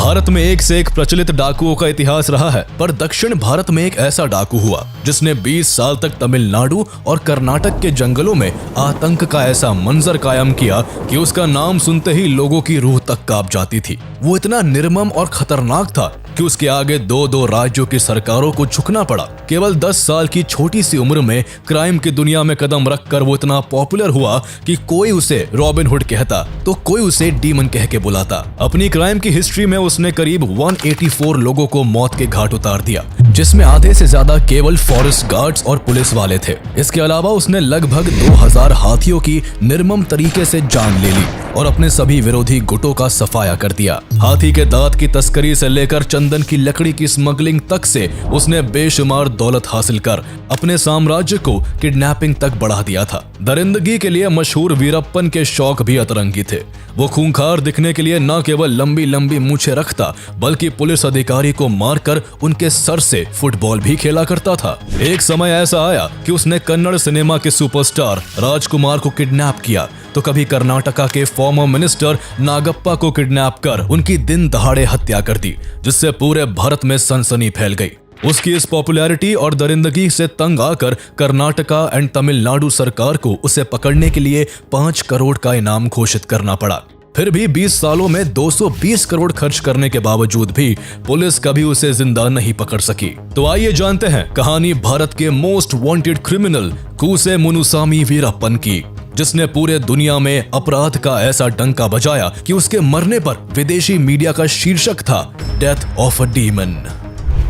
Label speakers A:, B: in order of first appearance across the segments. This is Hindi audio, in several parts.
A: भारत में एक से एक प्रचलित डाकुओं का इतिहास रहा है, पर दक्षिण भारत में एक ऐसा डाकू हुआ जिसने 20 साल तक तमिलनाडु और कर्नाटक के जंगलों में आतंक का ऐसा मंजर कायम किया कि उसका नाम सुनते ही लोगों की रूह तक कांप जाती थी। वो इतना निर्मम और खतरनाक था कि उसके आगे दो राज्यों की सरकारों को झुकना पड़ा। केवल 10 साल की छोटी सी उम्र में क्राइम की दुनिया में कदम रखकर वो इतना पॉपुलर हुआ कि कोई उसे रॉबिन हुड कहता तो कोई उसे डीमन कह के बुलाता। अपनी क्राइम की हिस्ट्री में उसने करीब 184 लोगों को मौत के घाट उतार दिया, जिसमें आधे से ज्यादा केवल फॉरेस्ट गार्ड्स और पुलिस वाले थे। इसके अलावा उसने लगभग 2000 हाथियों की निर्मम तरीके से जान ले ली और अपने सभी विरोधी गुटों का सफाया कर दिया। हाथी के दांत की तस्करी से लेकर चंदन की लकड़ी की स्मगलिंग तक से उसने बेशुमार दौलत हासिल कर अपने साम्राज्य को किडनैपिंग तक बढ़ा दिया था। दरिंदगी के लिए मशहूर वीरप्पन के शौक भी अतरंगी थे। वो खूंखार दिखने के लिए न केवल लंबी लंबी मूछें रखता बल्कि पुलिस अधिकारी को मारकर उनके सर से फुटबॉल भी खेला करता था। एक समय ऐसा आया कि उसने कन्नड़ सिनेमा के सुपरस्टार राजकुमार को किडनैप किया तो कभी कर्नाटका के फॉर्मर मिनिस्टर नागप्पा को किडनैप कर उनकी दिन दहाड़े हत्या कर दी, जिससे पूरे भारत में सनसनी फैल गई। उसकी इस पॉपुलैरिटी और दरिंदगी से तंग आकर कर्नाटका एंड तमिलनाडु सरकार को उसे पकड़ने के लिए 5 करोड़ का इनाम घोषित करना पड़ा। फिर भी 20 सालों में 220 करोड़ खर्च करने के बावजूद भी पुलिस कभी उसे जिंदा नहीं पकड़ सकी। तो आइए जानते हैं कहानी भारत के most wanted criminal Koose Munusamy Veerappan की, जिसने पूरे दुनिया में अपराध का ऐसा डंका बजाया कि उसके मरने पर विदेशी मीडिया का शीर्षक था death of a demon.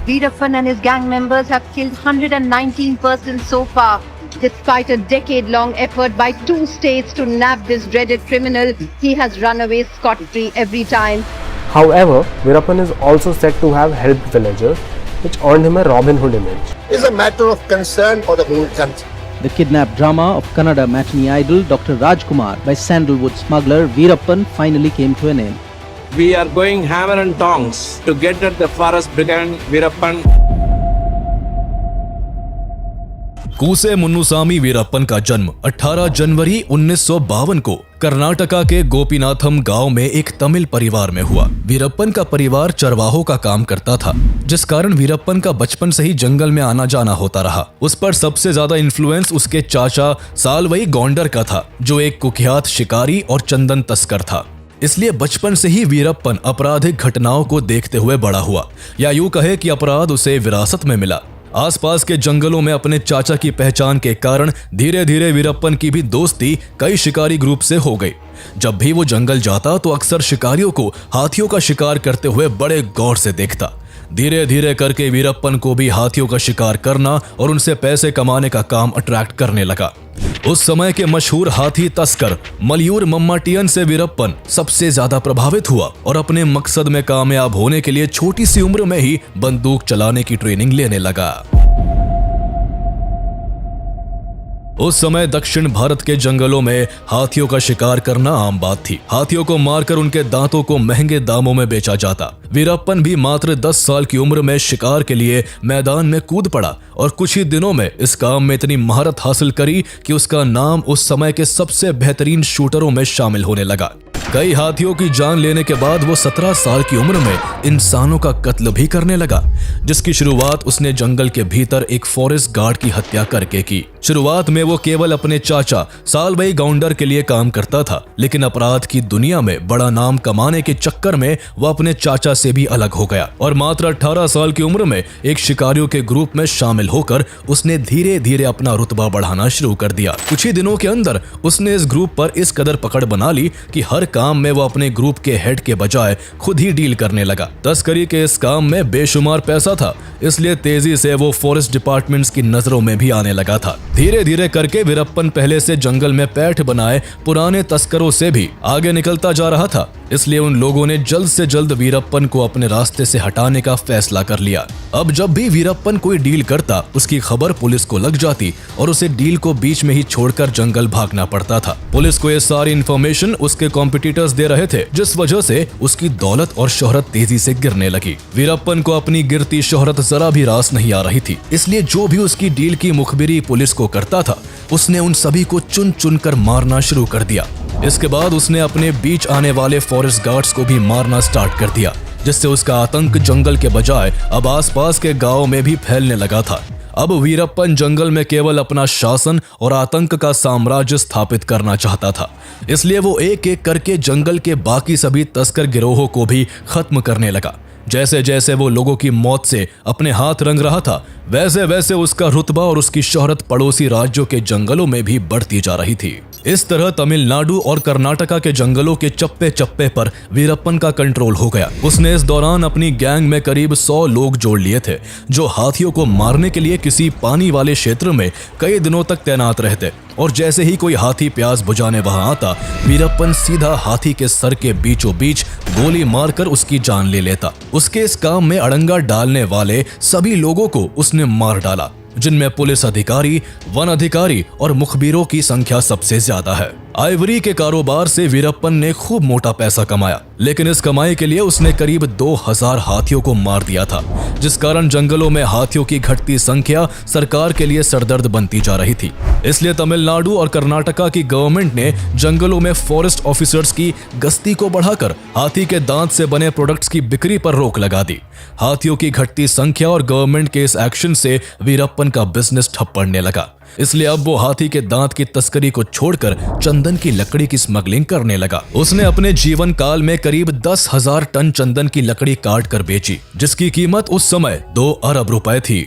B: Veerappan and his gang members have killed 119 persons so far. Despite a decade-long effort by 2 states to nab this dreaded criminal, he has run away scot-free every time.
C: However, Veerappan is also said to have helped villagers, which earned him a Robin Hood image.
D: It is a matter of concern for the whole country.
E: The kidnap drama of Kannada matinee idol Dr. Rajkumar by sandalwood smuggler Veerappan finally came to an end.
F: We are going hammer and tongs to get at the forest brigand Veerappan.
A: Koose Munusamy Veerappan का जन्म 18 जनवरी 1952 को कर्नाटका के गोपीनाथम गांव में एक तमिल परिवार में हुआ। वीरप्पन का परिवार चरवाहों का काम करता था, जिस कारण वीरप्पन का बचपन से ही जंगल में आना जाना होता रहा। उस पर सबसे ज्यादा इन्फ्लुएंस उसके चाचा सालवई गौंडर का था, जो एक कुख्यात शिकारी और चंदन तस्कर था। इसलिए बचपन से ही वीरप्पन आपराधिक घटनाओं को देखते हुए बड़ा हुआ, या यूं कहे कि अपराध उसे विरासत में मिला। आसपास के जंगलों में अपने चाचा की पहचान के कारण धीरे धीरे वीरप्पन की भी दोस्ती कई शिकारी ग्रुप से हो गई। जब भी वो जंगल जाता तो अक्सर शिकारियों को हाथियों का शिकार करते हुए बड़े गौर से देखता। धीरे धीरे करके वीरप्पन को भी हाथियों का शिकार करना और उनसे पैसे कमाने का काम अट्रैक्ट करने लगा। उस समय के मशहूर हाथी तस्कर मलयूर मम्माटियन से वीरप्पन सबसे ज्यादा प्रभावित हुआ और अपने मकसद में कामयाब होने के लिए छोटी सी उम्र में ही बंदूक चलाने की ट्रेनिंग लेने लगा। उस समय दक्षिण भारत के जंगलों में हाथियों का शिकार करना आम बात थी। हाथियों को मारकर उनके दांतों को महंगे दामों में बेचा जाता। वीरप्पन भी मात्र 10 साल की उम्र में शिकार के लिए मैदान में कूद पड़ा और कुछ ही दिनों में इस काम में इतनी महारत हासिल करी कि उसका नाम उस समय के सबसे बेहतरीन शूटरों में शामिल होने लगा। कई हाथियों की जान लेने के बाद वो 17 साल की उम्र में इंसानों का कत्ल भी करने लगा, जिसकी शुरुआत उसने जंगल के भीतर एक फॉरेस्ट गार्ड की हत्या करके की। शुरुआत में वो केवल अपने चाचा सालवई गौंडर के लिए काम करता था, लेकिन अपराध की दुनिया में बड़ा नाम कमाने के चक्कर में वो अपने चाचा से भी अलग हो गया और मात्र 18 साल की उम्र में एक शिकारियों के ग्रुप में शामिल होकर उसने धीरे धीरे अपना रुतबा बढ़ाना शुरू कर दिया। कुछ ही दिनों के अंदर उसने इस ग्रुप पर इस कदर पकड़ बना ली कि हर काम में वो अपने ग्रुप के हेड के बजाय खुद ही डील करने लगा। तस्करी के इस काम में बेशुमार पैसा था, इसलिए तेजी से वो फॉरेस्ट डिपार्टमेंट्स की नजरों में भी आने लगा था। धीरे धीरे करके वीरप्पन पहले से जंगल में पैठ बनाए पुराने तस्करों से भी आगे निकलता जा रहा था, इसलिए उन लोगों ने जल्द से जल्द वीरप्पन को अपने रास्ते से हटाने का फैसला कर लिया। अब जब भी वीरप्पन कोई डील करता उसकी खबर पुलिस को लग जाती और उसे डील को बीच में ही छोड़कर जंगल भागना पड़ता था। पुलिस को ये सारी इन्फॉर्मेशन उसके कॉम्पिटिटर्स दे रहे थे, जिस वजह से उसकी दौलत और शोहरत तेजी से गिरने लगी। वीरप्पन को अपनी गिरती शोहरत जरा भी रास नहीं आ रही थी, इसलिए जो भी उसकी डील की मुखबिरी पुलिस को करता था उसने उन सभी को चुन चुन कर मारना शुरू कर दिया। इसके बाद उसने अपने बीच आने वाले फॉरेस्ट गार्ड्स को भी मारना स्टार्ट कर दिया। जिससे उसका आतंक जंगल के बजाय अब आसपास के गांव में भी फैलने लगा था। अब वीरप्पन जंगल में केवल अपना शासन और आतंक का साम्राज्य स्थापित करना चाहता था, इसलिए वो एक एक करके जंगल के बाकी सभी तस्कर गिरोहों को भी खत्म करने लगा। जैसे जैसे वो लोगों की मौत से अपने हाथ रंग रहा था, वैसे वैसे उसका रुतबा और उसकी शोहरत पड़ोसी राज्यों के जंगलों में भी बढ़ती जा रही थी। इस तरह तमिलनाडु और कर्नाटका के जंगलों के चप्पे चप्पे पर वीरप्पन का कंट्रोल हो गया। उसने इस दौरान अपनी गैंग में करीब 100 लोग जोड़ लिए थे, जो हाथियों को मारने के लिए किसी पानी वाले क्षेत्र में कई दिनों तक तैनात रहते, और जैसे ही कोई हाथी प्यास बुझाने वहां आता, वीरप्पन सीधा हाथी के सर के बीचों बीच गोली मारकर उसकी जान ले लेता। उसके इस काम में अड़ंगा डालने वाले सभी लोगों को उसने मार डाला, जिनमें पुलिस अधिकारी, वन अधिकारी और मुखबिरों की संख्या सबसे ज्यादा है। आइवरी के कारोबार से वीरप्पन ने खूब मोटा पैसा कमाया, लेकिन इस कमाई के लिए उसने करीब 2000 हाथियों को मार दिया था, जिस कारण जंगलों में हाथियों की घटती संख्या सरकार के लिए सरदर्द बनती जा रही थी। इसलिए तमिलनाडु और कर्नाटका की गवर्नमेंट ने जंगलों में फॉरेस्ट ऑफिसर्स की गश्ती को बढ़ाकर हाथी के दांत से बने प्रोडक्ट्स की बिक्री पर रोक लगा दी। हाथियों की घटती संख्या और गवर्नमेंट के इस एक्शन से वीरप्पन का बिजनेस ठप पड़ने लगा, इसलिए अब वो हाथी के दांत की तस्करी को छोड़कर चंदन की लकड़ी की स्मगलिंग करने लगा। उसने अपने जीवन काल में करीब 10,000 टन चंदन की लकड़ी काट कर बेची, जिसकी कीमत उस समय 2 अरब रुपए थी।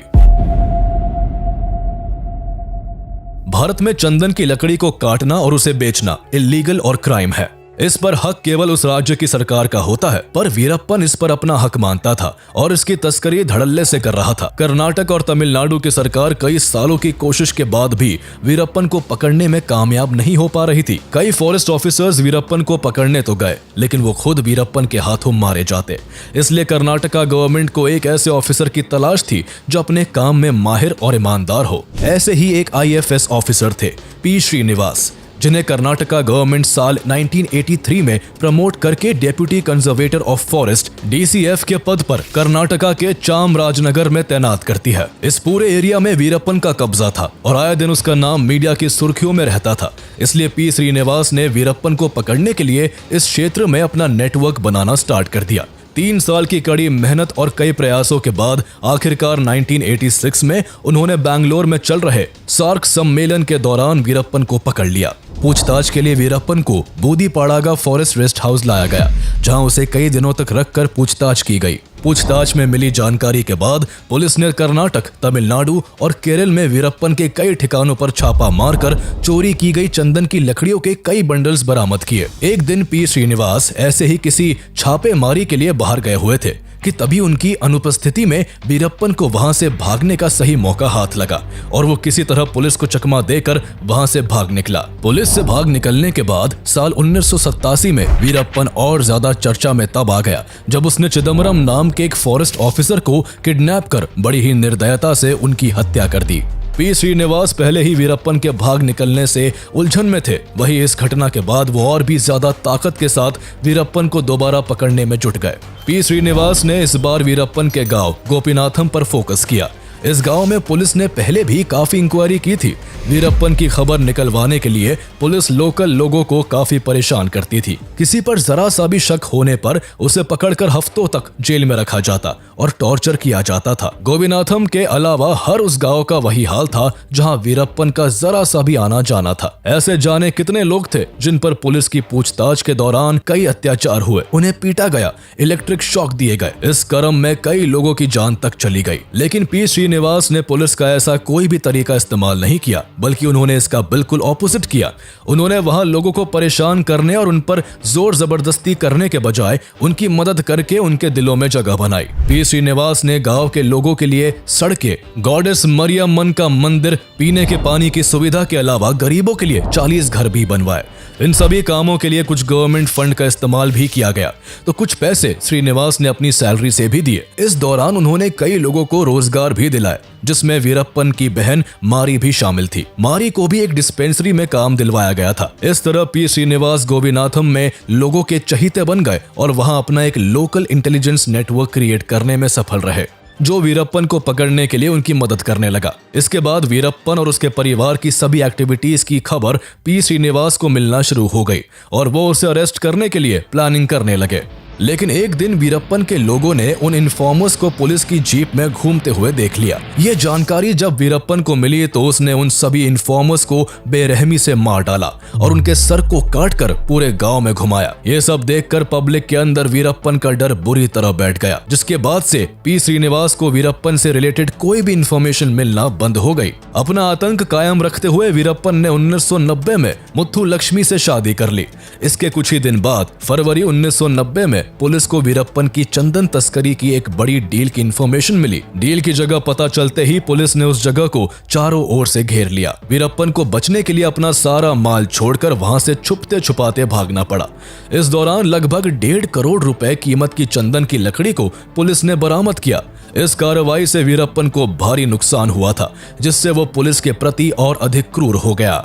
A: भारत में चंदन की लकड़ी को काटना और उसे बेचना इल्लीगल और क्राइम है। इस पर हक केवल उस राज्य की सरकार का होता है, पर वीरप्पन इस पर अपना हक मानता था और इसकी तस्करी धड़ल्ले से कर रहा था। कर्नाटक और तमिलनाडु की सरकार कई सालों की कोशिश के बाद भी वीरप्पन को पकड़ने में कामयाब नहीं हो पा रही थी। कई फॉरेस्ट ऑफिसर्स वीरप्पन को पकड़ने तो गए, लेकिन वो खुद वीरप्पन के हाथों मारे जाते। इसलिए कर्नाटका गवर्नमेंट को एक ऐसे ऑफिसर की तलाश थी जो अपने काम में माहिर और ईमानदार हो। ऐसे ही एक IFS ऑफिसर थे, P. श्रीनिवास, जिन्हें कर्नाटका गवर्नमेंट साल 1983 में प्रमोट करके deputy conservator of forest DCF के पद पर कर्नाटका के चामराजनगर में तैनात करती है। इस पूरे एरिया में वीरप्पन का कब्जा था और आए दिन उसका नाम मीडिया की सुर्खियों में रहता था। इसलिए P. श्रीनिवास ने वीरप्पन को पकड़ने के लिए इस क्षेत्र में अपना नेटवर्क बनाना स्टार्ट कर दिया। 3 साल की कड़ी मेहनत और कई प्रयासों के बाद आखिरकार 1986 में उन्होंने बैंगलोर में चल रहे सार्क सम्मेलन के दौरान वीरप्पन को पकड़ लिया। पूछताछ के लिए वीरप्पन को बूदीपाड़ागा फॉरेस्ट रेस्ट हाउस लाया गया, जहां उसे कई दिनों तक रखकर पूछताछ की गई। पूछताछ में मिली जानकारी के बाद पुलिस ने कर्नाटक, तमिलनाडु और केरल में वीरप्पन के कई ठिकानों पर छापा मारकर चोरी की गई चंदन की लकड़ियों के कई बंडल्स बरामद किए। एक दिन P. श्रीनिवास ऐसे ही किसी छापेमारी के लिए बाहर गए हुए थे कि तभी उनकी अनुपस्थिति में वीरप्पन को वहां से भागने का सही मौका हाथ लगा और वो किसी तरह पुलिस को चकमा देकर वहां से भाग निकला। पुलिस से भाग निकलने के बाद साल 1987 में वीरप्पन और ज्यादा चर्चा में तब आ गया जब उसने चिदम्बरम नाम के एक फॉरेस्ट ऑफिसर को किडनैप कर बड़ी ही निर्दयता से उनकी हत्या कर दी। P. श्रीनिवास पहले ही वीरप्पन के भाग निकलने से उलझन में थे, वहीं इस घटना के बाद वो और भी ज्यादा ताकत के साथ वीरप्पन को दोबारा पकड़ने में जुट गए। P. श्रीनिवास ने इस बार वीरप्पन के गांव गोपीनाथम पर फोकस किया। इस गांव में पुलिस ने पहले भी काफी इंक्वायरी की थी। वीरप्पन की खबर निकलवाने के लिए पुलिस लोकल लोगों को काफी परेशान करती थी। किसी पर जरा सा भी शक होने पर उसे पकड़कर हफ्तों तक जेल में रखा जाता और टॉर्चर किया जाता था। गोपीनाथम के अलावा हर उस गांव का वही हाल था जहां वीरप्पन का जरा सा भी आना जाना था। ऐसे जाने कितने लोग थे जिन पर पुलिस की पूछताछ के दौरान कई अत्याचार हुए, उन्हें पीटा गया, इलेक्ट्रिक शॉक दिए गए। इस क्रम में कई लोगों की जान तक चली गई, लेकिन P. श्रीनिवास ने पुलिस का ऐसा कोई भी तरीका इस्तेमाल नहीं किया, बल्कि उन्होंने इसका बिल्कुल ऑपोजिट किया। उन्होंने वहां लोगों को परेशान करने और उन पर जोर जबरदस्ती करने के बजाय उनकी मदद करके उनके दिलों में जगह बनाई। P. श्रीनिवास ने गांव के लोगों के लिए सड़कें, गॉडेस मरियम्मन का मंदिर, पीने के पानी की सुविधा के अलावा गरीबों के लिए 40 घर भी बनवाए। इन सभी कामों के लिए कुछ गवर्नमेंट फंड का इस्तेमाल भी किया गया, तो कुछ पैसे श्रीनिवास ने अपनी सैलरी से भी दिए। इस दौरान उन्होंने कई लोगों को रोजगार भी दिलाए, जिसमें वीरप्पन की बहन मारी भी शामिल थी। मारी को भी एक डिस्पेंसरी में काम दिलवाया गया था। इस तरह P. श्रीनिवास गोपीनाथम में लोगों के चहीते बन गए और वहां अपना एक लोकल इंटेलिजेंस नेटवर्क क्रिएट करने में सफल रहे, जो वीरप्पन को पकड़ने के लिए उनकी मदद करने लगा। इसके बाद वीरप्पन और उसके परिवार की सभी एक्टिविटीज की खबर P. श्रीनिवास को मिलना शुरू हो गई और वो उसे अरेस्ट करने के लिए प्लानिंग करने लगे। लेकिन एक दिन वीरप्पन के लोगों ने उन इन्फॉर्मर्स को पुलिस की जीप में घूमते हुए देख लिया। ये जानकारी जब वीरप्पन को मिली तो उसने उन सभी इन्फॉर्मर्स को बेरहमी से मार डाला और उनके सर को काटकर पूरे गांव में घुमाया। ये सब देखकर पब्लिक के अंदर वीरप्पन का डर बुरी तरह बैठ गया, जिसके बाद से पी श्रीनिवास को वीरप्पन से रिलेटेड कोई भी इंफॉर्मेशन मिलना बंद हो गई। अपना आतंक कायम रखते हुए वीरप्पन ने 1990 में मुथु लक्ष्मी से शादी कर ली। इसके कुछ ही दिन बाद फरवरी 1990 में पुलिस को वीरप्पन की चंदन तस्करी की एक बड़ी डील की इंफॉर्मेशन मिली। डील की जगह पता चलते ही पुलिस ने उस जगह को चारों ओर से घेर लिया। वीरप्पन को बचने के लिए अपना सारा माल छोड़कर वहां से छुपते छुपाते भागना पड़ा। इस दौरान लगभग 1.5 करोड़ रुपए कीमत की चंदन की लकड़ी को पुलिस ने बरामद किया। इस कार्रवाई से वीरप्पन को भारी नुकसान हुआ था, जिससे वो पुलिस के प्रति और अधिक क्रूर हो गया।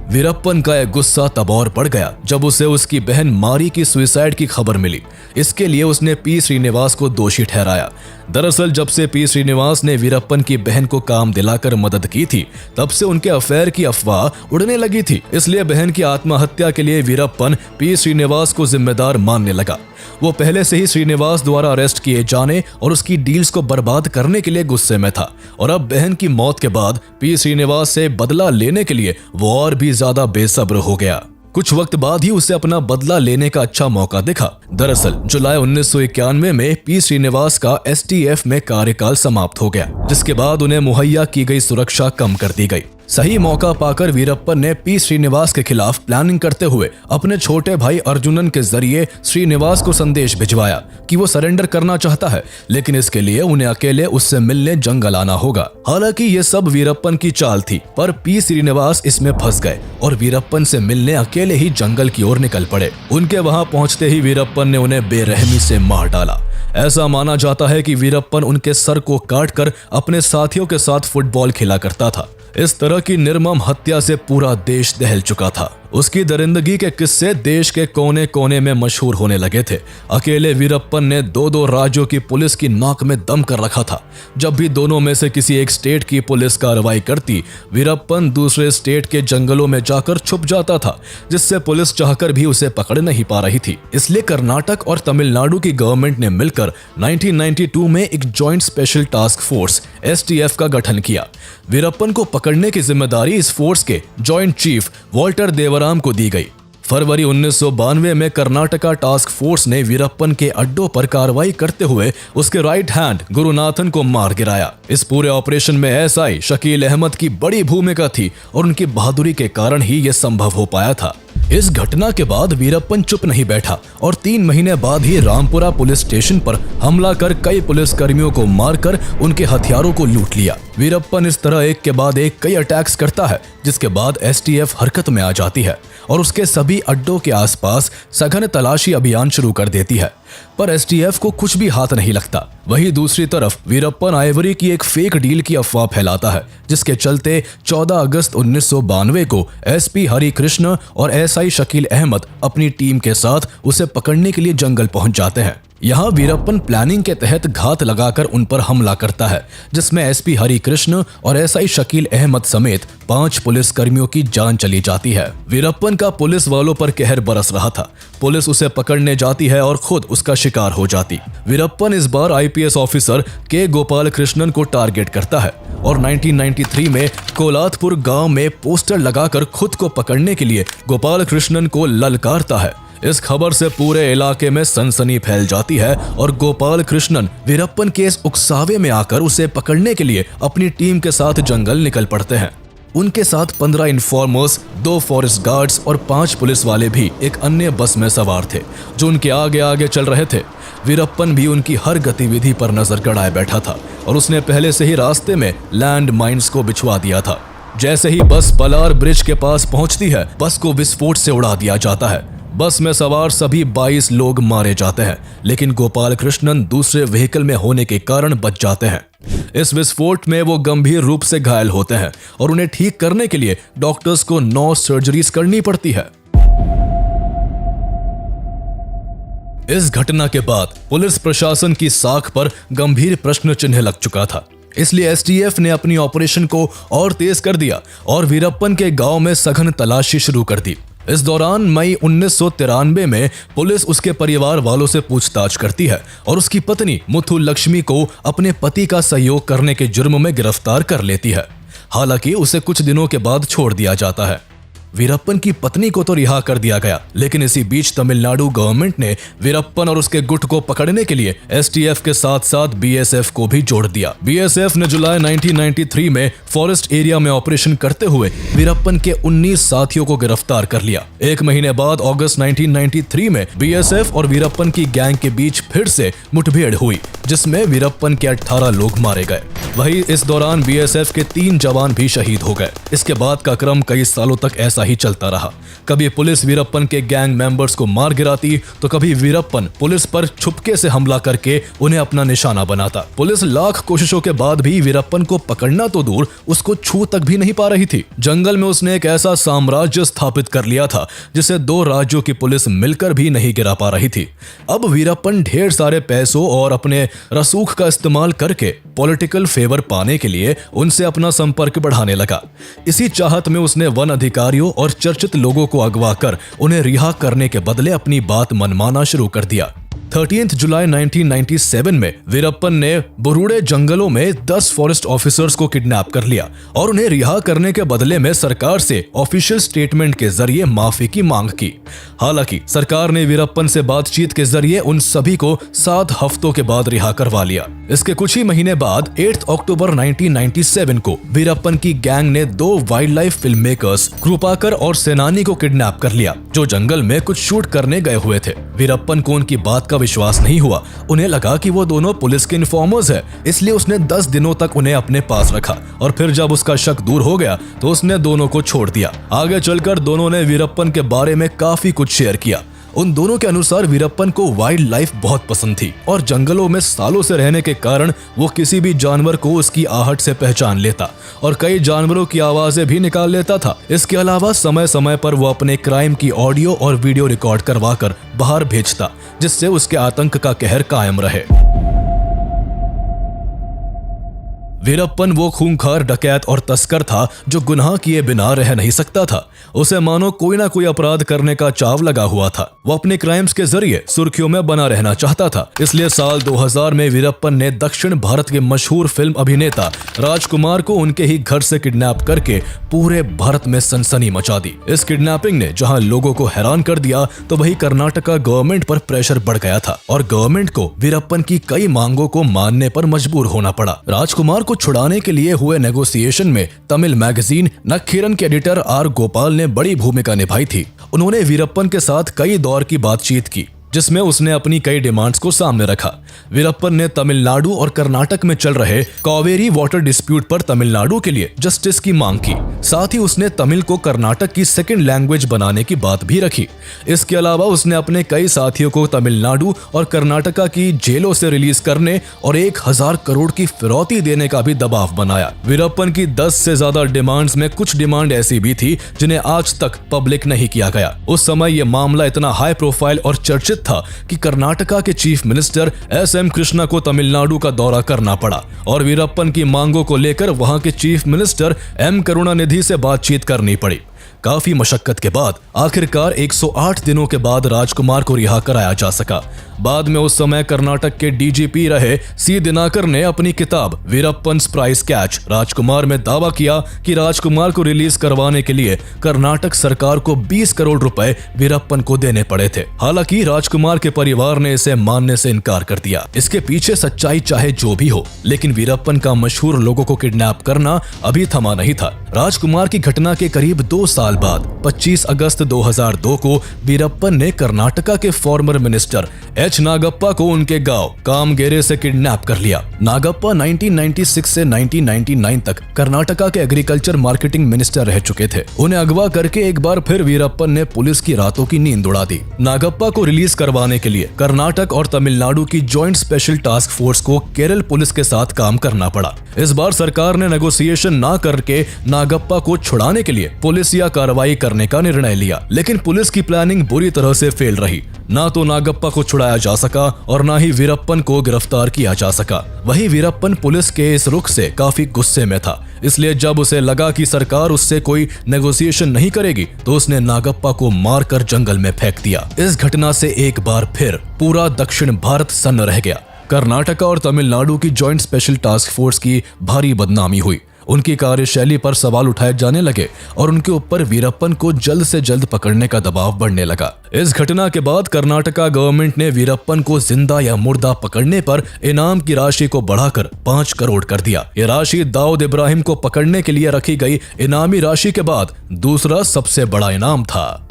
A: वीरप्पन का यह गुस्सा तब और बढ़ गया जब उसे उसकी बहन मारी की सुसाइड की खबर मिली। इसके लिए उसने पी श्रीनिवास को दोषी ठहराया। दरअसल जब से पी श्रीनिवास ने वीरप्पन की बहन को काम दिलाकर मदद की थी, तब से उनके अफेयर की अफवाह उड़ने लगी थी। इसलिए बहन की आत्महत्या के लिए वीरप्पन पी श्रीनिवास को जिम्मेदार मानने लगा। वो पहले से ही श्रीनिवास द्वारा अरेस्ट किए जाने और उसकी डील्स को बर्बाद करने के लिए गुस्से में था, और अब बहन की मौत के बाद पी श्रीनिवास से बदला लेने के लिए वो और भी ज्यादा बेसब्र हो गया। कुछ वक्त बाद ही उसे अपना बदला लेने का अच्छा मौका दिखा। दरअसल जुलाई 1991 में पी श्रीनिवास का STF में कार्यकाल समाप्त हो गया, जिसके बाद उन्हें मुहैया की गई सुरक्षा कम कर दी गई। सही मौका पाकर वीरप्पन ने पी श्रीनिवास के खिलाफ प्लानिंग करते हुए अपने छोटे भाई अर्जुनन के जरिए श्रीनिवास को संदेश भिजवाया कि वो सरेंडर करना चाहता है, लेकिन इसके लिए उन्हें अकेले उससे मिलने जंगल आना होगा। हालांकि ये सब वीरप्पन की चाल थी, पर पी श्रीनिवास इसमें फंस गए और वीरप्पन से मिलने अकेले ही जंगल की ओर निकल पड़े। उनके वहां पहुंचते ही वीरप्पन ने उन्हें बेरहमी से मार डाला। ऐसा माना जाता है कि वीरप्पन उनके सर को काटकर अपने साथियों के साथ फुटबॉल खेला करता था। इस तरह की निर्मम हत्या से पूरा देश दहल चुका था। उसकी दरिंदगी के किस्से देश के कोने कोने में मशहूर होने लगे थे। अकेले वीरप्पन ने 2-2 राज्यों की पुलिस की नाक में दम कर रखा था। जब भी दोनों में से किसी एक स्टेट की पुलिस कार्रवाई करती, वीरप्पन दूसरे स्टेट के जंगलों में जाकर छुप जाता था, जिससे पुलिस चाहकर भी उसे पकड़ नहीं पा रही थी। इसलिए कर्नाटक और तमिलनाडु की गवर्नमेंट ने मिलकर 1992 में एक joint special task force STF का गठन किया। वीरप्पन को पकड़ने की जिम्मेदारी इस फोर्स के जॉइंट चीफ वॉल्टर देवराम को दी गई। फरवरी 1992 में कर्नाटका टास्क फोर्स ने वीरप्पन के अड्डों पर कार्रवाई करते हुए उसके राइट हैंड गुरुनाथन को मार गिराया। इस पूरे ऑपरेशन में SI शकील अहमद की बड़ी भूमिका थी और उनकी बहादुरी के कारण ही यह संभव हो पाया था। इस घटना के बाद वीरप्पन चुप नहीं बैठा और 3 महीने बाद ही रामपुरा पुलिस स्टेशन पर हमला कर कई पुलिस कर्मियों को मारकर उनके हथियारों को लूट लिया। वीरप्पन इस तरह एक के बाद एक कई अटैक्स करता है, जिसके बाद STF हरकत में आ जाती है और उसके सभी अड्डों के आसपास सघन तलाशी अभियान शुरू कर देती है, पर STF को कुछ भी हाथ नहीं लगता। वहीं दूसरी तरफ वीरप्पन आइवरी की एक फेक डील की अफवाह फैलाता है, जिसके चलते 14 अगस्त 1992 को SP हरिकृष्ण और SI शकील अहमद अपनी टीम के साथ उसे पकड़ने के लिए जंगल पहुंच जाते हैं। यहाँ वीरप्पन प्लानिंग के तहत घात लगाकर उन पर हमला करता है, जिसमें SP हरिकृष्ण और SI शकील अहमद समेत 5 पुलिस कर्मियों की जान चली जाती है। वीरप्पन का पुलिस वालों पर कहर बरस रहा था। पुलिस उसे पकड़ने जाती है और खुद उसका शिकार हो जाती। वीरप्पन इस बार IPS ऑफिसर के गोपाल कृष्णन को टारगेट करता है और 1993 में कोलाथपुर गांव में पोस्टर लगाकर खुद को पकड़ने के लिए गोपाल कृष्णन को ललकारता है। इस खबर से पूरे इलाके में सनसनी फैल जाती है और गोपाल कृष्णन वीरप्पन के इस उकसावे में आकर उसे पकड़ने के लिए अपनी टीम के साथ जंगल निकल पड़ते हैं। उनके साथ 15 इन्फॉर्मर्स, 2 फॉरेस्ट गार्ड्स और 5 पुलिस वाले भी एक अन्य बस में सवार थे, जो उनके आगे आगे चल रहे थे। वीरप्पन भी उनकी हर गतिविधि पर नजर गड़ाए बैठा था और उसने पहले से ही रास्ते में लैंड माइन्स को बिछवा दिया था। जैसे ही बस पलार ब्रिज के पास पहुंचती है, बस को विस्फोट से उड़ा दिया जाता है। बस में सवार सभी 22 लोग मारे जाते हैं, लेकिन गोपाल कृष्णन दूसरे व्हीकल में होने के कारण बच जाते हैं। इस विस्फोट में वो गंभीर रूप से घायल होते हैं और उन्हें ठीक करने के लिए डॉक्टर्स को 9 सर्जरीज करनी पड़ती है। इस घटना के बाद पुलिस प्रशासन की साख पर गंभीर प्रश्न चिन्ह लग चुका था। इसलिए STF ने अपनी ऑपरेशन को और तेज कर दिया और वीरप्पन के गांव में सघन तलाशी शुरू कर दी। इस दौरान मई 1993 में पुलिस उसके परिवार वालों से पूछताछ करती है और उसकी पत्नी मुथु लक्ष्मी को अपने पति का सहयोग करने के जुर्म में गिरफ्तार कर लेती है। हालांकि उसे कुछ दिनों के बाद छोड़ दिया जाता है। वीरप्पन की पत्नी को तो रिहा कर दिया गया, लेकिन इसी बीच तमिलनाडु गवर्नमेंट ने वीरप्पन और उसके गुट को पकड़ने के लिए एसटीएफ के साथ साथ बीएसएफ को भी जोड़ दिया। बीएसएफ ने जुलाई 1993 में फॉरेस्ट एरिया में ऑपरेशन करते हुए वीरप्पन के 19 साथियों को गिरफ्तार कर लिया। एक महीने बाद अगस्त 1993 में बीएसएफ और वीरप्पन की गैंग के बीच फिर से मुठभेड़ हुई, जिसमें वीरप्पन के 18 लोग मारे गए। वहीं इस दौरान बीएसएफ के 3 जवान भी शहीद हो गए। इसके बाद का क्रम कई सालों तक ऐसा ही चलता रहा। कभी पुलिस वीरप्पन के गैंग मेंबर्स को मार गिराती, तो कभी वीरप्पन पुलिस पर छुपके से हमला करके उन्हें अपना निशाना बनाता। पुलिस लाख कोशिशों के बाद भी वीरप्पन को पकड़ना तो दूर, उसको छू तक भी नहीं पा रही थी। जंगल में उसने एक ऐसा साम्राज्य स्थापित कर लिया था जिसे 2 राज्यों की पुलिस मिलकर भी नहीं गिरा पा रही थी। अब वीरप्पन ढेर सारे पैसों और अपने रसूख का इस्तेमाल करके पॉलिटिकल फेवर पाने के लिए उनसे अपना संपर्क बढ़ाने लगा। इसी चाहत में उसने वन अधिकारियों और चर्चित लोगों को अगवा कर उन्हें रिहा करने के बदले अपनी बात मनमाना शुरू कर दिया। 13 जुलाई 1997 में वीरप्पन ने बुरुड़े जंगलों में 10 फॉरेस्ट ऑफिसर्स को किडनैप कर लिया और उन्हें रिहा करने के बदले में सरकार से ऑफिशियल स्टेटमेंट के जरिए माफी की मांग की। हालांकि सरकार ने वीरप्पन से बातचीत के जरिए उन सभी को 7 हफ्तों के बाद रिहा करवा लिया। इसके कुछ ही महीने बाद 8 अक्टूबर 1997 को वीरप्पन की गैंग ने 2 वाइल्ड लाइफ फिल्म मेकर्स कृपाकर और सेनानी को किडनैप कर लिया, जो जंगल में कुछ शूट करने गए हुए थे। वीरप्पन को उनकी बात का विश्वास नहीं हुआ। उन्हें लगा कि वो दोनों पुलिस के इन्फॉर्मर्स हैं, इसलिए उसने 10 दिनों तक उन्हें अपने पास रखा और फिर जब उसका शक दूर हो गया तो उसने दोनों को छोड़ दिया। आगे चलकर दोनों ने वीरप्पन के बारे में काफी कुछ शेयर किया। उन दोनों के अनुसार वीरप्पन को वाइल्ड लाइफ बहुत पसंद थी और जंगलों में सालों से रहने के कारण वो किसी भी जानवर को उसकी आहट से पहचान लेता और कई जानवरों की आवाजें भी निकाल लेता था। इसके अलावा समय समय पर वो अपने क्राइम की ऑडियो और वीडियो रिकॉर्ड करवाकर बाहर भेजता, जिससे उसके आतंक का कहर कायम रहे। वीरप्पन वो खूंखार डकैत और तस्कर था जो गुनाह किए बिना रह नहीं सकता था। उसे मानो कोई ना कोई अपराध करने का चाव लगा हुआ था। वो अपने क्राइम्स के जरिए सुर्खियों में बना रहना चाहता था। इसलिए साल 2000 में वीरप्पन ने दक्षिण भारत के मशहूर फिल्म अभिनेता राजकुमार को उनके ही घर से किडनैप करके पूरे भारत में सनसनी मचा दी। इस किडनैपिंग ने जहां लोगों को हैरान कर दिया, तो वहीं कर्नाटका गवर्नमेंट पर प्रेशर बढ़ गया था और गवर्नमेंट को वीरप्पन की कई मांगों को मानने पर मजबूर होना पड़ा। राजकुमार को छुड़ाने के लिए हुए नेगोशिएशन में तमिल मैगजीन नक्खीरन के एडिटर आर गोपाल ने बड़ी भूमिका निभाई थी। उन्होंने वीरप्पन के साथ कई दौर की बातचीत की, जिसमें उसने अपनी कई डिमांड्स को सामने रखा। वीरप्पन ने तमिलनाडु और कर्नाटक में चल रहे कावेरी वाटर डिस्प्यूट पर तमिलनाडु के लिए जस्टिस की मांग की। साथ ही उसने तमिल को कर्नाटक की सेकंड लैंग्वेज बनाने की बात भी रखी। इसके अलावा उसने अपने कई साथियों को तमिलनाडु और कर्नाटका की जेलों से रिलीज करने और 1000 करोड़ की फिरौती देने का भी दबाव बनाया। वीरप्पन की 10 से ज्यादा डिमांड्स में कुछ डिमांड ऐसी भी थी जिन्हें आज तक पब्लिक नहीं किया गया। उस समय यह मामला इतना हाई प्रोफाइल और चर्चित था कि कर्नाटका के चीफ मिनिस्टर एस.एम. कृष्णा को तमिलनाडु का दौरा करना पड़ा और वीरप्पन की मांगों को लेकर वहां के चीफ मिनिस्टर एम. करुणानिधि से बातचीत करनी पड़ी। काफी मशक्कत के बाद आखिरकार 108 दिनों के बाद राजकुमार को रिहा कराया जा सका। बाद में उस समय कर्नाटक के डीजीपी रहे सी दिनाकर ने अपनी किताब वीरप्पन्स प्राइस कैच राजकुमार में दावा किया कि राजकुमार को रिलीज करवाने के लिए कर्नाटक सरकार को 20 करोड़ रुपए वीरप्पन को देने पड़े थे। हालांकि राजकुमार के परिवार ने इसे मानने से इनकार कर दिया। इसके पीछे सच्चाई चाहे जो भी हो, लेकिन वीरप्पन का मशहूर लोगों को किडनैप करना अभी थमा नहीं था। राजकुमार की घटना के करीब 2 साल बाद 25 अगस्त 2002 को वीरप्पन ने कर्नाटका के फॉर्मर मिनिस्टर एच नागप्पा को उनके गांव कामगेरे से किडनैप कर लिया। नागप्पा 1996 से 1999 तक कर्नाटका के एग्रीकल्चर मार्केटिंग मिनिस्टर रह चुके थे। उन्हें अगवा करके एक बार फिर वीरप्पन ने पुलिस की रातों की नींद उड़ा दी। नागप्पा को रिलीज करवाने के लिए कर्नाटक और तमिलनाडु की जॉइंट स्पेशल टास्क फोर्स को केरल पुलिस के साथ काम करना पड़ा। इस बार सरकार ने नेगोशिएशन ना करके नागप्पा को छुड़ाने के लिए पुलिस या कार्रवाई करने का निर्णय लिया, लेकिन पुलिस की प्लानिंग बुरी तरह से फेल रही। ना तो नागप्पा को छुड़ाया जा सका और ना ही वीरप्पन को गिरफ्तार किया जा सका। वहीं वीरप्पन पुलिस के इस रुख से काफी गुस्से में था, इसलिए जब उसे लगा कि सरकार उससे कोई नेगोशिएशन नहीं करेगी तो उसने नागप्पा को मारकर जंगल में फेंक दिया। इस घटना से एक बार फिर पूरा दक्षिण भारत सन्न रह गया। कर्नाटका और तमिलनाडु की जॉइंट स्पेशल टास्क फोर्स की भारी बदनामी हुई। उनकी कार्यशैली पर सवाल उठाए जाने लगे और उनके ऊपर वीरप्पन को जल्द से जल्द पकड़ने का दबाव बढ़ने लगा। इस घटना के बाद कर्नाटका गवर्नमेंट ने वीरप्पन को जिंदा या मुर्दा पकड़ने पर इनाम की राशि को बढ़ाकर 5 करोड़ कर दिया। यह राशि दाऊद इब्राहिम को पकड़ने के लिए रखी गई इनामी राशि के बाद दूसरा सबसे बड़ा इनाम था।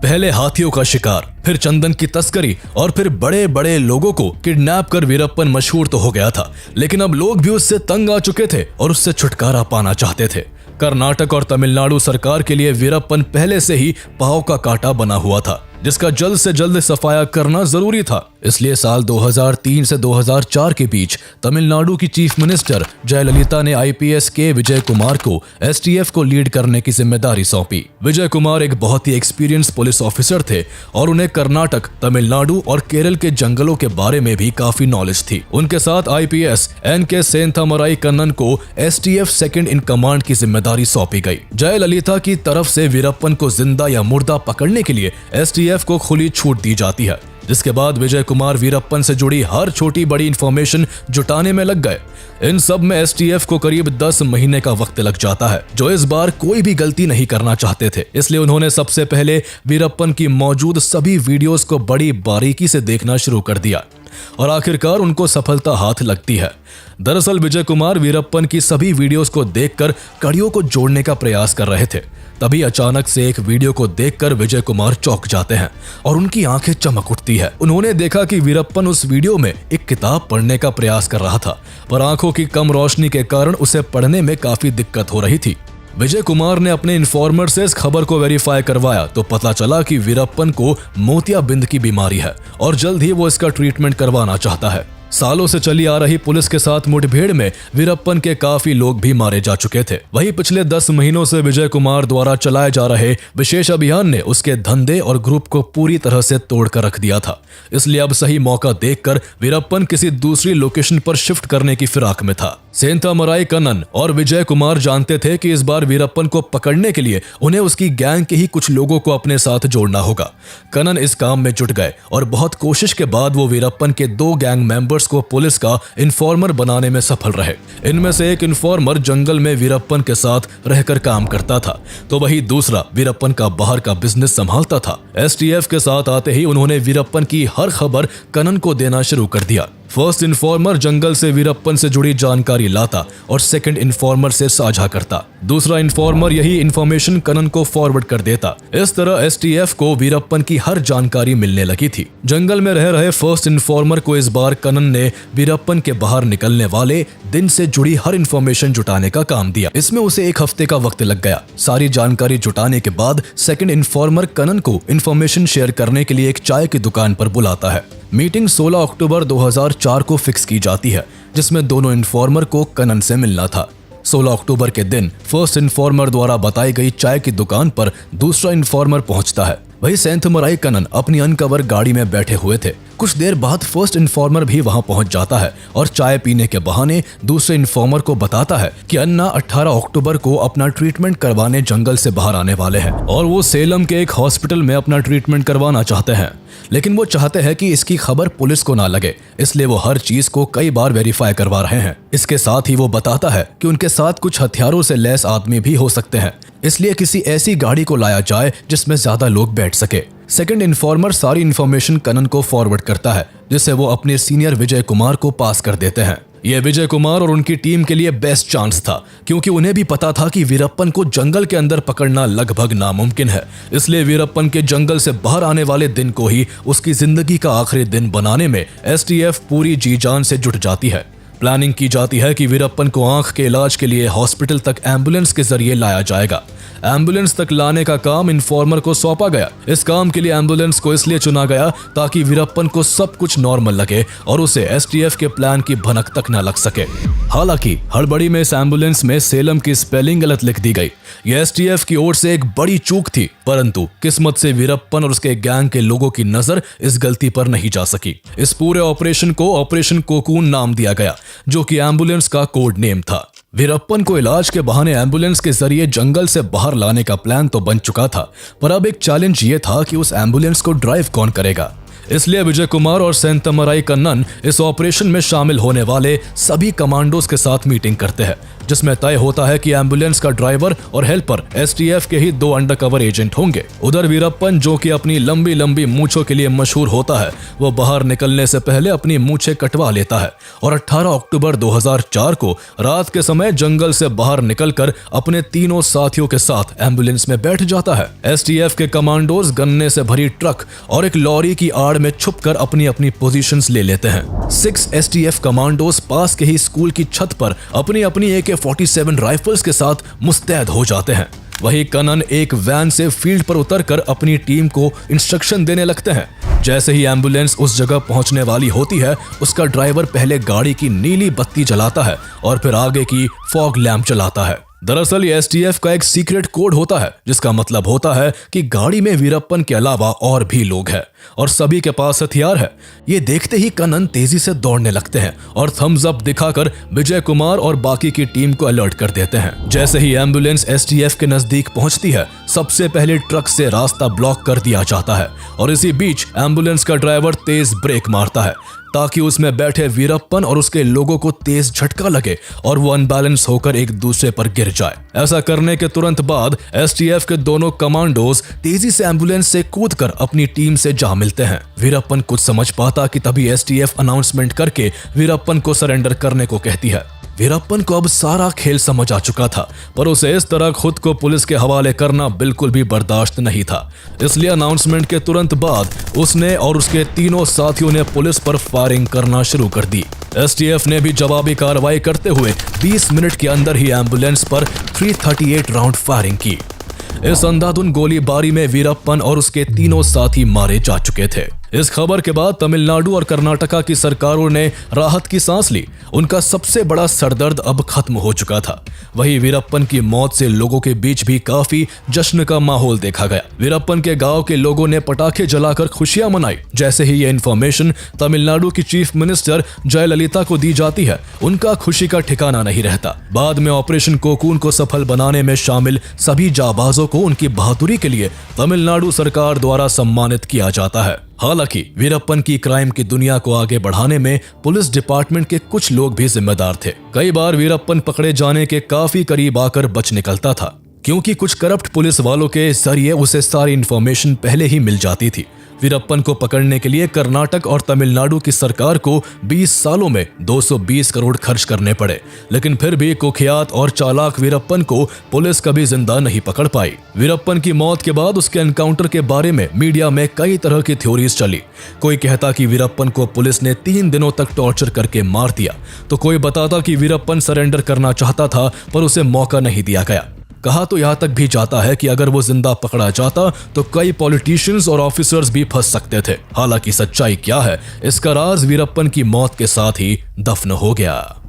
A: पहले हाथियों का शिकार, फिर चंदन की तस्करी और फिर बड़े बड़े लोगों को किडनैप कर वीरप्पन मशहूर तो हो गया था, लेकिन अब लोग भी उससे तंग आ चुके थे और उससे छुटकारा पाना चाहते थे। कर्नाटक और तमिलनाडु सरकार के लिए वीरप्पन पहले से ही पांव का कांटा बना हुआ था, जिसका जल्द से जल्द सफाया करना जरूरी था। इसलिए साल 2003 से 2004 के बीच तमिलनाडु की चीफ मिनिस्टर जयललिता ने आईपीएस के विजय कुमार को एसटीएफ को लीड करने की जिम्मेदारी सौंपी। विजय कुमार एक बहुत ही एक्सपीरियंस पुलिस ऑफिसर थे और उन्हें कर्नाटक, तमिलनाडु और केरल के जंगलों के बारे में भी काफी नॉलेज थी। उनके साथ आईपीएस एनके सेंथामराई कन्नन को एसटीएफ सेकंड इन कमांड की जिम्मेदारी सौंपी गई। जयललिता की तरफ से वीरप्पन को जिंदा या मुर्दा पकड़ने के लिए एसटीएफ को खुली छूट दी जाती है, जिसके बाद विजय कुमार वीरप्पन से जुड़ी हर छोटी बड़ी इंफॉर्मेशन जुटाने में लग गए। इन सब में एसटीएफ को करीब 10 महीने का वक्त लग जाता है, जो इस बार कोई भी गलती नहीं करना चाहते थे। इसलिए उन्होंने सबसे पहले वीरप्पन की मौजूद सभी वीडियोस को बड़ी बारीकी से देखना शुरू कर दिया और आखिरकार उनको सफलता हाथ लगती है। दरअसल विजय कुमार वीरप्पन की सभी वीडियोस को देखकर कड़ियों को जोड़ने का प्रयास कर रहे थे। तभी अचानक से एक वीडियो को देखकर विजय कुमार चौंक जाते हैं और उनकी आंखें चमक उठती है। उन्होंने देखा कि वीरप्पन उस वीडियो में एक किताब पढ़ने का प्रयास कर रहा था, पर आंखों की कम रोशनी के कारण उसे पढ़ने में काफी दिक्कत हो रही थी। विजय कुमार ने अपने इन्फॉर्मर से इस खबर को वेरीफाई करवाया तो पता चला कि वीरप्पन को मोतियाबिंद की बीमारी है और जल्द ही वो इसका ट्रीटमेंट करवाना चाहता है। सालों से चली आ रही पुलिस के साथ मुठभेड़ में वीरप्पन के काफी लोग भी मारे जा चुके थे। वहीं पिछले 10 महीनों से विजय कुमार द्वारा चलाए जा रहे विशेष अभियान ने उसके धंधे और ग्रुप को पूरी तरह से तोड़कर रख दिया था। इसलिए अब सही मौका देखकर वीरप्पन किसी दूसरी लोकेशन पर शिफ्ट करने की फिराक में था। सेंथामराई कन्नन और विजय कुमार जानते थे कि इस बार वीरप्पन को पकड़ने के लिए उन्हें उसकी गैंग के ही कुछ लोगों को अपने साथ जोड़ना होगा। कन्नन इस काम में जुट गए और बहुत कोशिश के बाद वो वीरप्पन के 2 गैंग मेंबर्स को पुलिस का इन्फॉर्मर बनाने में सफल रहे। इनमें से एक इन्फॉर्मर जंगल में वीरप्पन के साथ रहकर काम करता था, तो वही दूसरा वीरप्पन का बाहर का बिजनेस संभालता था। एसटीएफ के साथ आते ही उन्होंने वीरप्पन की हर खबर कन्नन को देना शुरू कर दिया। फर्स्ट इन्फॉर्मर जंगल से वीरप्पन से जुड़ी जानकारी लाता और सेकंड इन्फॉर्मर से साझा करता। दूसरा इन्फॉर्मर यही इन्फॉर्मेशन कन्नन को फॉरवर्ड कर देता। इस तरह एसटीएफ को वीरप्पन की हर जानकारी मिलने लगी थी। जंगल में रह रहे फर्स्ट इन्फॉर्मर को इस बार कन्नन ने वीरप्पन के बाहर निकलने वाले दिन से जुड़ी हर इन्फॉर्मेशन जुटाने का काम दिया। इसमें उसे 1 हफ्ते का वक्त लग गया। सारी जानकारी जुटाने के बाद सेकंड इन्फॉर्मर कन्नन को इन्फॉर्मेशन शेयर करने के लिए एक चाय की दुकान पर बुलाता है। मीटिंग 16 अक्टूबर 2004 को फिक्स की जाती है, जिसमें दोनों इन्फॉर्मर को कन्नन से मिलना था। 16 अक्टूबर के दिन फर्स्ट इन्फॉर्मर द्वारा बताई गई चाय की दुकान पर दूसरा इन्फॉर्मर पहुंचता है। वही सेंथामराई कन्नन अपनी अनकवर गाड़ी में बैठे हुए थे। कुछ देर बाद फर्स्ट इन्फॉर्मर भी वहां पहुंच जाता है और चाय पीने के बहाने दूसरे इन्फॉर्मर को बताता है कि अन्ना 18 अक्टूबर को अपना ट्रीटमेंट करवाने जंगल से बाहर आने वाले हैं और वो सेलम के एक हॉस्पिटल में अपना ट्रीटमेंट करवाना चाहते हैं, लेकिन वो चाहते हैं कि इसकी खबर पुलिस को ना लगे, इसलिए वो हर चीज को कई बार वेरीफाई करवा रहे हैं। इसके साथ ही वो बताता है कि उनके साथ कुछ हथियारों से लैस आदमी भी हो सकते हैं, इसलिए किसी ऐसी गाड़ी को लाया जाए जिसमें ज्यादा लोग बैठ सके। सेकंड इन्फॉर्मर सारी इन्फॉर्मेशन कन्नन को फॉरवर्ड करता है, जिससे वो अपने सीनियर विजय कुमार को पास कर देते हैं। यह विजय कुमार और उनकी टीम के लिए बेस्ट चांस था, क्योंकि उन्हें भी पता था कि वीरप्पन को जंगल के अंदर पकड़ना लगभग नामुमकिन है। इसलिए वीरप्पन के जंगल से बाहर आने वाले दिन को ही उसकी जिंदगी का आखिरी दिन बनाने में एसटीएफ पूरी जी जान से जुट जाती है। प्लानिंग की जाती है कि वीरप्पन को आंख के इलाज के लिए हॉस्पिटल तक एम्बुलेंस के जरिए लाया जाएगा। एम्बुलेंस तक लाने का काम इन्फॉर्मर को सौंपा गया। इस काम के लिए एम्बुलेंस को इसलिए चुना गया ताकि वीरप्पन को सब कुछ नॉर्मल लगे और उसे एसटीएफ के प्लान की भनक तक न लग सके। हालांकि हड़बड़ी में इस एम्बुलेंस में सेलम की स्पेलिंग गलत लिख दी गई। यह एसटीएफ की ओर से एक बड़ी चूक थी, परंतु किस्मत से वीरप्पन और उसके गैंग के लोगों की नजर इस गलती पर नहीं जा सकी। इस पूरे ऑपरेशन को ऑपरेशन कोकून नाम दिया गया, जो कि एम्बुलेंस का कोड नेम था। वीरप्पन को इलाज के बहाने एम्बुलेंस के जरिए जंगल से बाहर लाने का प्लान तो बन चुका था, पर अब एक चैलेंज ये था कि उस एम्बुलेंस को ड्राइव कौन करेगा। इसलिए विजय कुमार और सेंतमराई कन्नन इस ऑपरेशन में शामिल होने वाले सभी कमांडोज के साथ मीटिंग करते हैं, जिसमें तय होता है कि एम्बुलेंस का ड्राइवर और हेल्पर एसटीएफ के ही 2 अंडरकवर एजेंट होंगे। उधर वीरप्पन, जो कि अपनी लंबी लंबी मूंछों के लिए मशहूर होता है, वो बाहर निकलने से पहले अपनी मूंछें कटवा लेता है और 18 अक्टूबर 2004 को रात के समय जंगल से बाहर निकलकर अपने तीनों साथियों के साथ एम्बुलेंस में बैठ जाता है। एसटीएफ के कमांडोज गन्ने से भरी ट्रक और एक लॉरी की आड़ में छुपकर अपनी अपनी पोजीशंस ले लेते हैं। 6 एसटीएफ कमांडोज पास के ही स्कूल की छत पर अपनी अपनी AK-47 राइफल्स के साथ मुस्तैद हो जाते हैं। वही कनन एक वैन से फील्ड पर उतरकर अपनी टीम को इंस्ट्रक्शन देने लगते हैं। जैसे ही एम्बुलेंस उस जगह पहुंचने वाली होती है, उसका ड्राइवर पहले गाड़ी की नीली बत्ती जलाता है और फिर आगे की फॉग लैंप जलाता है। दरअसल ये एसटीएफ का एक सीक्रेट कोड होता है, जिसका मतलब होता है कि गाड़ी में वीरप्पन के अलावा और भी लोग हैं और सभी के पास हथियार है। ये देखते ही कनन तेजी से दौड़ने लगते हैं और थम्स अप दिखाकर विजय कुमार और बाकी की टीम को अलर्ट कर देते हैं। जैसे ही एम्बुलेंस एसटीएफ के नजदीक पहुंचती है, सबसे पहले ट्रक से रास्ता ब्लॉक कर दिया जाता है और इसी बीच एम्बुलेंस का ड्राइवर तेज ब्रेक मारता है ताकि उसमें बैठे वीरप्पन और उसके लोगों को तेज झटका लगे और वो अनबैलेंस होकर एक दूसरे पर गिर जाए। ऐसा करने के तुरंत बाद एसटीएफ के दोनों कमांडोज तेजी से एम्बुलेंस से कूदकर अपनी टीम से जा मिलते हैं। वीरप्पन कुछ समझ पाता कि तभी एसटीएफ अनाउंसमेंट करके वीरप्पन को सरेंडर करने को कहती है। वीरप्पन को अब सारा खेल समझ आ चुका था, पर उसे इस तरह खुद को पुलिस के हवाले करना बिल्कुल भी बर्दाश्त नहीं था। इसलिए अनाउंसमेंट के तुरंत बाद उसने और उसके तीनों साथियों ने पुलिस पर फायरिंग करना शुरू कर दी। एसटीएफ ने भी जवाबी कार्रवाई करते हुए 20 मिनट के अंदर ही एम्बुलेंस पर 338 राउंड फायरिंग की। इस अंधाधुन गोलीबारी में वीरप्पन और उसके तीनों साथी मारे जा चुके थे। इस खबर के बाद तमिलनाडु और कर्नाटका की सरकारों ने राहत की सांस ली। उनका सबसे बड़ा सरदर्द अब खत्म हो चुका था। वहीं वीरप्पन की मौत से लोगों के बीच भी काफी जश्न का माहौल देखा गया। वीरप्पन के गांव के लोगों ने पटाखे जलाकर खुशियां मनाई। जैसे ही ये इन्फॉर्मेशन तमिलनाडु की चीफ मिनिस्टर जयललिता को दी जाती है, उनका खुशी का ठिकाना नहीं रहता। बाद में ऑपरेशन कोकून को सफल बनाने में शामिल सभी जाबाजों को उनकी बहादुरी के लिए तमिलनाडु सरकार द्वारा सम्मानित किया जाता है। हालांकि वीरप्पन की क्राइम की दुनिया को आगे बढ़ाने में पुलिस डिपार्टमेंट के कुछ लोग भी जिम्मेदार थे। कई बार वीरप्पन पकड़े जाने के काफी करीब आकर बच निकलता था, क्योंकि कुछ करप्ट पुलिस वालों के जरिए उसे सारी इंफॉर्मेशन पहले ही मिल जाती थी। वीरप्पन को पकड़ने के लिए कर्नाटक और तमिलनाडु की सरकार को 20 सालों में 220 करोड़ खर्च करने पड़े, लेकिन फिर भी कुख्यात और चालाक वीरप्पन को पुलिस कभी जिंदा नहीं पकड़ पाई। वीरप्पन की मौत के बाद उसके एनकाउंटर के बारे में मीडिया में कई तरह की थ्योरीज चली। कोई कहता कि वीरप्पन को पुलिस ने 3 दिनों तक टॉर्चर करके मार दिया, तो कोई बताता कि वीरप्पन सरेंडर करना चाहता था पर उसे मौका नहीं दिया गया। कहा तो यहाँ तक भी जाता है कि अगर वो जिंदा पकड़ा जाता तो कई पॉलिटिशियंस और ऑफिसर्स भी फंस सकते थे। हालांकि सच्चाई क्या है, इसका राज वीरप्पन की मौत के साथ ही दफन हो गया।